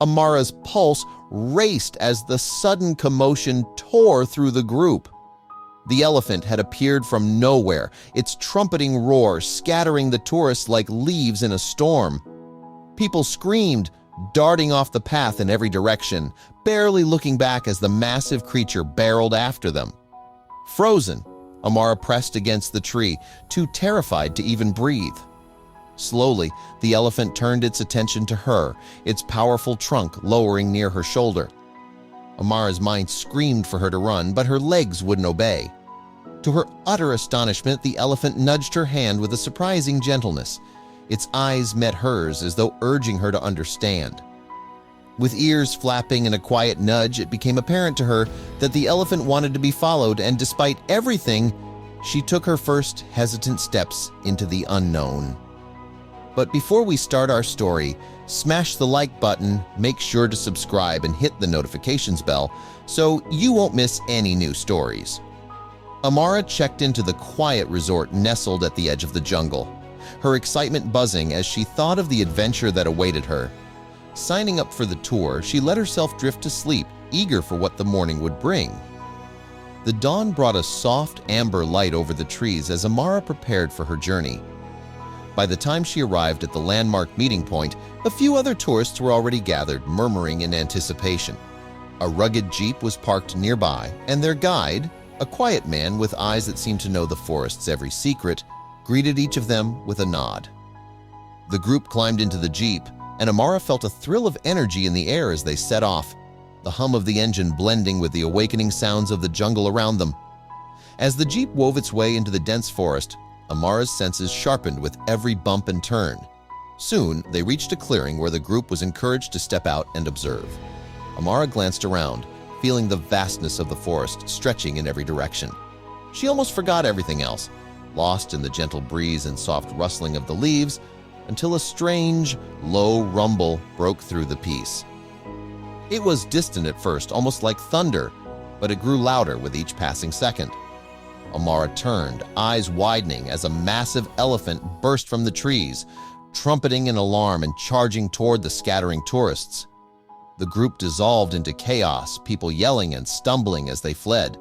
Amara's pulse raced as the sudden commotion tore through the group. The elephant had appeared from nowhere, its trumpeting roar scattering the tourists like leaves in a storm. People screamed, darting off the path in every direction, barely looking back as the massive creature barreled after them. Frozen, Amara pressed against the tree, too terrified to even breathe. Slowly, the elephant turned its attention to her, its powerful trunk lowering near her shoulder. Amara's mind screamed for her to run, but her legs wouldn't obey. To her utter astonishment, the elephant nudged her hand with a surprising gentleness. Its eyes met hers as though urging her to understand. With ears flapping and a quiet nudge, it became apparent to her that the elephant wanted to be followed, and despite everything, she took her first hesitant steps into the unknown. But before we start our story, smash the like button, make sure to subscribe and hit the notifications bell so you won't miss any new stories. Amara checked into the quiet resort nestled at the edge of the jungle, her excitement buzzing as she thought of the adventure that awaited her. Signing up for the tour, she let herself drift to sleep, eager for what the morning would bring. The dawn brought a soft amber light over the trees as Amara prepared for her journey. By the time she arrived at the landmark meeting point, a few other tourists were already gathered, murmuring in anticipation. A rugged jeep was parked nearby, and their guide, a quiet man with eyes that seemed to know the forest's every secret, greeted each of them with a nod. The group climbed into the jeep, and Amara felt a thrill of energy in the air as they set off, the hum of the engine blending with the awakening sounds of the jungle around them. As the jeep wove its way into the dense forest, Amara's senses sharpened with every bump and turn. Soon, they reached a clearing where the group was encouraged to step out and observe. Amara glanced around, feeling the vastness of the forest stretching in every direction. She almost forgot everything else, lost in the gentle breeze and soft rustling of the leaves, until a strange, low rumble broke through the peace. It was distant at first, almost like thunder, but it grew louder with each passing second. Amara turned, eyes widening as a massive elephant burst from the trees, trumpeting in alarm and charging toward the scattering tourists. The group dissolved into chaos, people yelling and stumbling as they fled.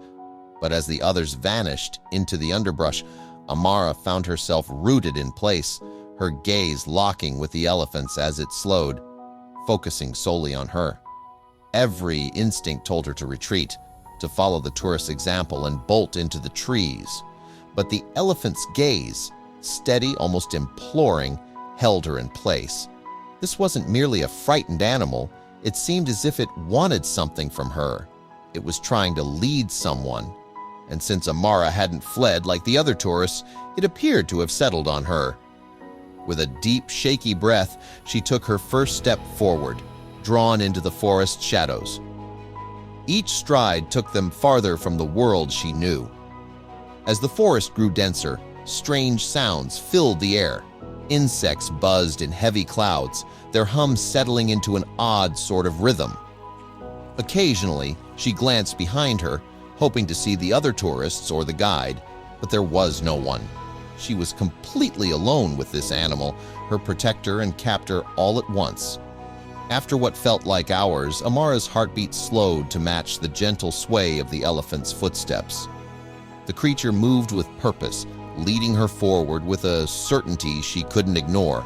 But as the others vanished into the underbrush, Amara found herself rooted in place, her gaze locking with the elephants as it slowed, focusing solely on her. Every instinct told her to retreat, to follow the tourist's example and bolt into the trees. But the elephant's gaze, steady, almost imploring, held her in place. This wasn't merely a frightened animal. It seemed as if it wanted something from her. It was trying to lead someone. And since Amara hadn't fled like the other tourists, it appeared to have settled on her. With a deep, shaky breath, she took her first step forward, drawn into the forest shadows. Each stride took them farther from the world she knew. As the forest grew denser, strange sounds filled the air. Insects buzzed in heavy clouds, their hum settling into an odd sort of rhythm. Occasionally, she glanced behind her, hoping to see the other tourists or the guide, but there was no one. She was completely alone with this animal, her protector and captor all at once. After what felt like hours, Amara's heartbeat slowed to match the gentle sway of the elephant's footsteps. The creature moved with purpose, leading her forward with a certainty she couldn't ignore.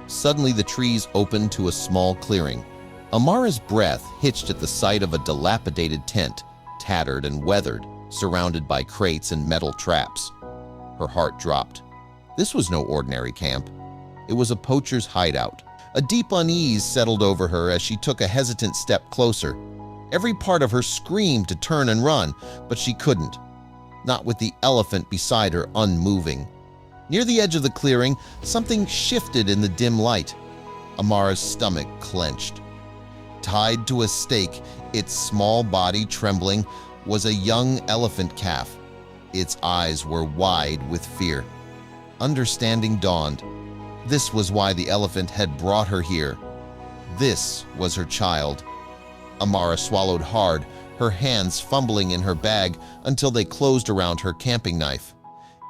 Suddenly, the trees opened to a small clearing. Amara's breath hitched at the sight of a dilapidated tent, tattered and weathered, surrounded by crates and metal traps. Her heart dropped. This was no ordinary camp. It was a poacher's hideout. A deep unease settled over her as she took a hesitant step closer. Every part of her screamed to turn and run, but she couldn't. Not with the elephant beside her unmoving. Near the edge of the clearing, something shifted in the dim light. Amara's stomach clenched. Tied to a stake, its small body trembling, was a young elephant calf. Its eyes were wide with fear. Understanding dawned. This was why the elephant had brought her here. This was her child. Amara swallowed hard, her hands fumbling in her bag until they closed around her camping knife.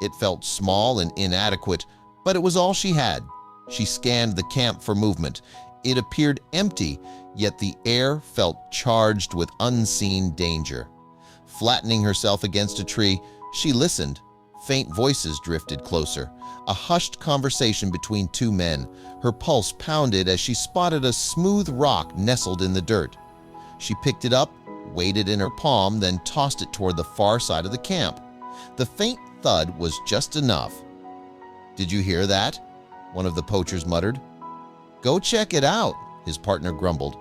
It felt small and inadequate, but it was all she had. She scanned the camp for movement. It appeared empty, yet the air felt charged with unseen danger. Flattening herself against a tree, she listened. Faint voices drifted closer, a hushed conversation between two men. Her pulse pounded as she spotted a smooth rock nestled in the dirt. She picked it up, weighed it in her palm, then tossed it toward the far side of the camp. The faint thud was just enough. "Did you hear that?" one of the poachers muttered. "Go check it out," his partner grumbled.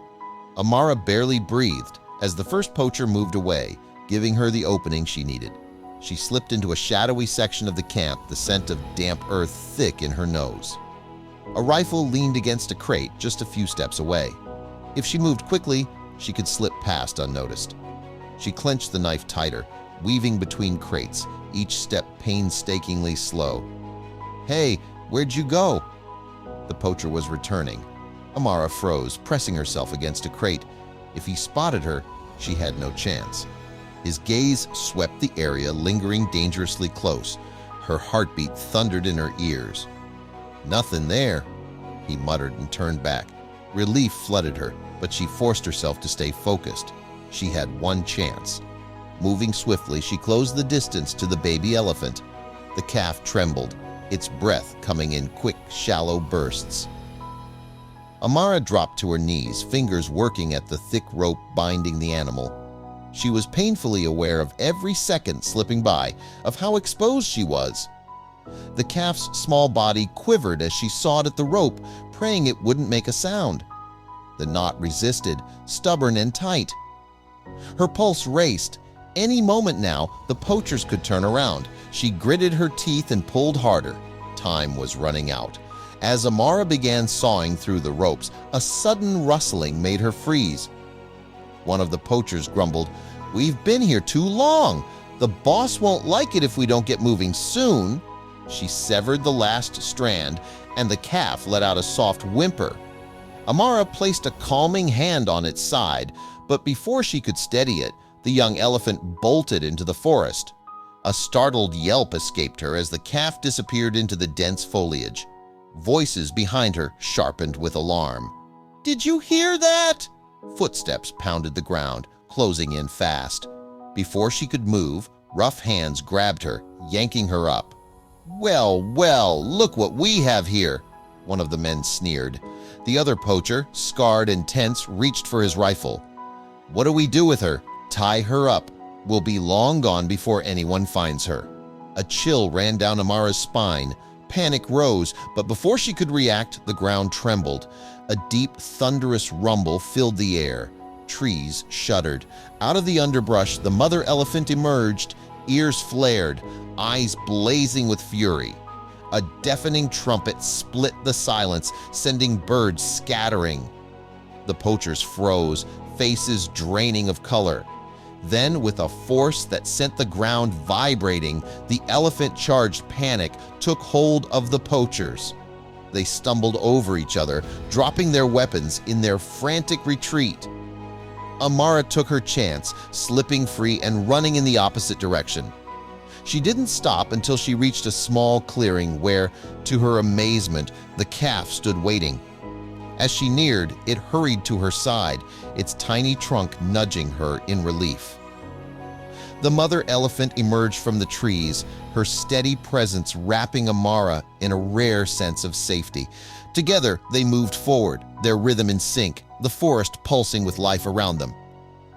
Amara barely breathed as the first poacher moved away, giving her the opening she needed. She slipped into a shadowy section of the camp, the scent of damp earth thick in her nose. A rifle leaned against a crate just a few steps away. If she moved quickly, she could slip past unnoticed. She clenched the knife tighter, weaving between crates, each step painstakingly slow. "Hey, where'd you go?" The poacher was returning. Amara froze, pressing herself against a crate. If he spotted her, she had no chance. His gaze swept the area, lingering dangerously close. Her heartbeat thundered in her ears. "Nothing there," he muttered and turned back. Relief flooded her, but she forced herself to stay focused. She had one chance. Moving swiftly, she closed the distance to the baby elephant. The calf trembled, its breath coming in quick, shallow bursts. Amara dropped to her knees, fingers working at the thick rope binding the animal. She was painfully aware of every second slipping by, of how exposed she was. The calf's small body quivered as she sawed at the rope, praying it wouldn't make a sound. The knot resisted, stubborn and tight. Her pulse raced. Any moment now, the poachers could turn around. She gritted her teeth and pulled harder. Time was running out. As Amara began sawing through the ropes, a sudden rustling made her freeze. One of the poachers grumbled, "We've been here too long. The boss won't like it if we don't get moving soon." She severed the last strand, and the calf let out a soft whimper. Amara placed a calming hand on its side, but before she could steady it, the young elephant bolted into the forest. A startled yelp escaped her as the calf disappeared into the dense foliage. Voices behind her sharpened with alarm. "Did you hear that?" Footsteps pounded the ground, closing in fast. Before she could move, rough hands grabbed her, yanking her up. "Well, well, look what we have here," one of the men sneered. The other poacher, scarred and tense, reached for his rifle. "What do we do with her? Tie her up. We'll be long gone before anyone finds her." A chill ran down Amara's spine. Panic rose, but before she could react, the ground trembled. A deep, thunderous rumble filled the air. Trees shuddered. Out of the underbrush, the mother elephant emerged, ears flared, eyes blazing with fury. A deafening trumpet split the silence, sending birds scattering. The poachers froze, faces draining of color. Then, with a force that sent the ground vibrating, the elephant-charged panic took hold of the poachers. They stumbled over each other, dropping their weapons in their frantic retreat. Amara took her chance, slipping free and running in the opposite direction. She didn't stop until she reached a small clearing where, to her amazement, the calf stood waiting. As she neared, it hurried to her side, its tiny trunk nudging her in relief. The mother elephant emerged from the trees, her steady presence wrapping Amara in a rare sense of safety. Together, they moved forward, their rhythm in sync, the forest pulsing with life around them.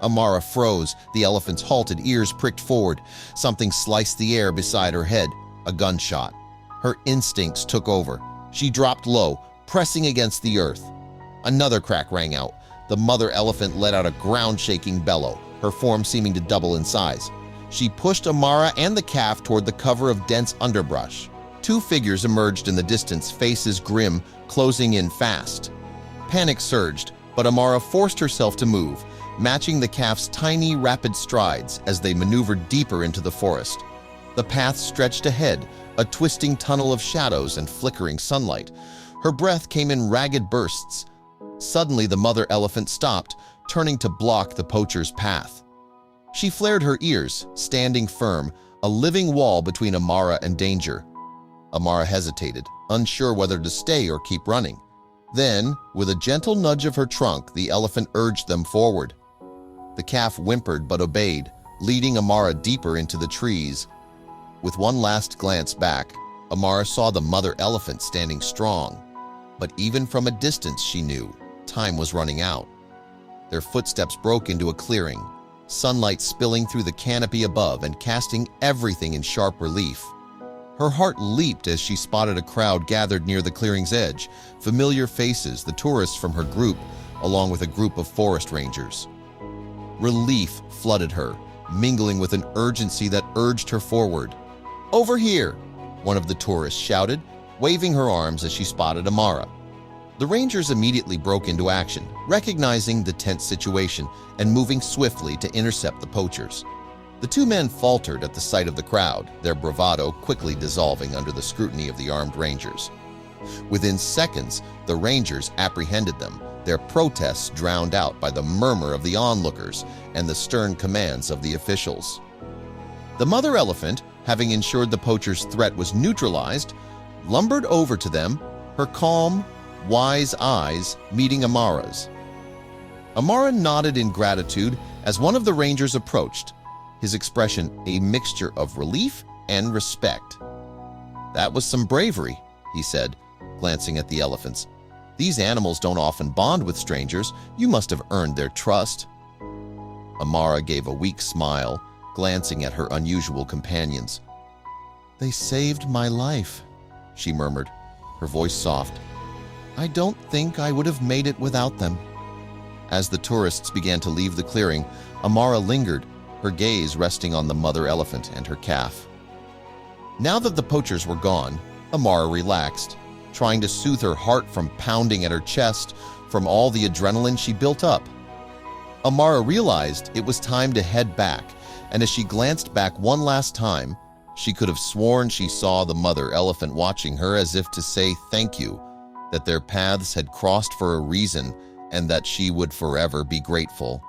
Amara froze, the elephant's halted, ears pricked forward. Something sliced the air beside her head, a gunshot. Her instincts took over. She dropped low, pressing against the earth. Another crack rang out. The mother elephant let out a ground-shaking bellow, her form seeming to double in size. She pushed Amara and the calf toward the cover of dense underbrush. Two figures emerged in the distance, faces grim, closing in fast. Panic surged, but Amara forced herself to move, matching the calf's tiny, rapid strides as they maneuvered deeper into the forest. The path stretched ahead, a twisting tunnel of shadows and flickering sunlight. Her breath came in ragged bursts. Suddenly, the mother elephant stopped, turning to block the poacher's path. She flared her ears, standing firm, a living wall between Amara and danger. Amara hesitated, unsure whether to stay or keep running. Then, with a gentle nudge of her trunk, the elephant urged them forward. The calf whimpered but obeyed, leading Amara deeper into the trees. With one last glance back, Amara saw the mother elephant standing strong. But even from a distance, she knew time was running out. Their footsteps broke into a clearing, sunlight spilling through the canopy above and casting everything in sharp relief. Her heart leaped as she spotted a crowd gathered near the clearing's edge, familiar faces, the tourists from her group, along with a group of forest rangers. Relief flooded her, mingling with an urgency that urged her forward. "Over here!" one of the tourists shouted, waving her arms as she spotted Amara. The rangers immediately broke into action, recognizing the tense situation and moving swiftly to intercept the poachers. The two men faltered at the sight of the crowd, their bravado quickly dissolving under the scrutiny of the armed rangers. Within seconds, the rangers apprehended them, their protests drowned out by the murmur of the onlookers and the stern commands of the officials. The mother elephant, having ensured the poachers' threat was neutralized, lumbered over to them, her calm, wise eyes meeting Amara's. Amara nodded in gratitude as one of the rangers approached, his expression a mixture of relief and respect. "That was some bravery," he said, glancing at the elephants. "These animals don't often bond with strangers. You must have earned their trust." Amara gave a weak smile, glancing at her unusual companions. "They saved my life," she murmured, her voice soft. "I don't think I would have made it without them." As the tourists began to leave the clearing, Amara lingered, her gaze resting on the mother elephant and her calf. Now that the poachers were gone, Amara relaxed, trying to soothe her heart from pounding at her chest from all the adrenaline she built up. Amara realized it was time to head back, and as she glanced back one last time, she could have sworn she saw the mother elephant watching her as if to say thank you, that their paths had crossed for a reason and that she would forever be grateful.